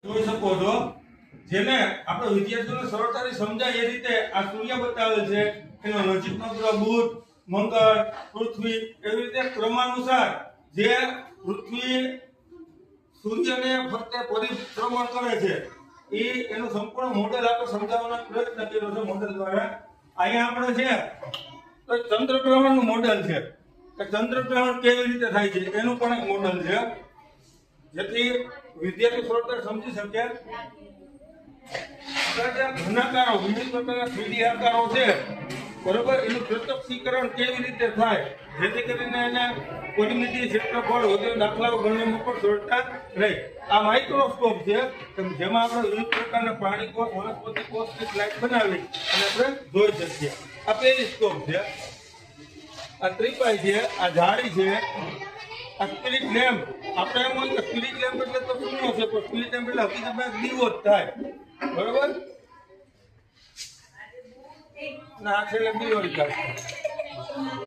જોઈ શકો છો, જેને આપણે વિદ્યાર્થીઓને સરળતાથી સમજાય એ રીતે આ સૂર્ય બતાવેલ છે, એનો નજીકનો ગ્રહ બુધ, મંગળ, પૃથ્વી, એવી રીતે ક્રમાનુસાર જે પૃથ્વી સૂર્યને ફરતે પરિભ્રમણ કરે છે એ એનું સંપૂર્ણ મોડેલ આપણે સમજાવવાનો પ્રયત્ન કર્યો છે મોડેલ દ્વારા. અહીંયા આપણે છે તો ચંદ્રગ્રહણનું મોડેલ છે કે ચંદ્રગ્રહણ કેવી રીતે થાય છે એનું પણ એક મોડેલ છે, જેથી વિદ્યાર્થી સરળતાથી સમજી શકે. ઘનાકારો વિવિધ પ્રકારના 3D આકારો છે બરોબર, એનું પ્રત્યક્ષીકરણ કેવી રીતે થાય જેથી કરીને એને પરિમિતિ ક્ષેત્રફળ વગેરે દાખલાઓ ગણવામાં પણ સરળતા રહે. આ માઇક્રોસ્કોપ છે જેમાં આપણે વિવિધ પ્રકારના પ્રાણી કોષ, વનસ્પતિ કોષની સ્લાઇડ બનાવી અને આપણે જોઈ શકીએ. આ પેરિસ્કોપ છે, આ ત્રિપાઈ છે, આ જાળી છે, આ સ્પિરિટ લેમ્પ. આપણે એમ હોય કે સ્પિરિટ લેમ્પ એટલે તો શૂન્ય છે, પણ સ્પિરિટ લેમ્પ એટલે હકીકતમાં દીવો જ થાય બરોબર. ના છેલ્લે દીવો જ થાય.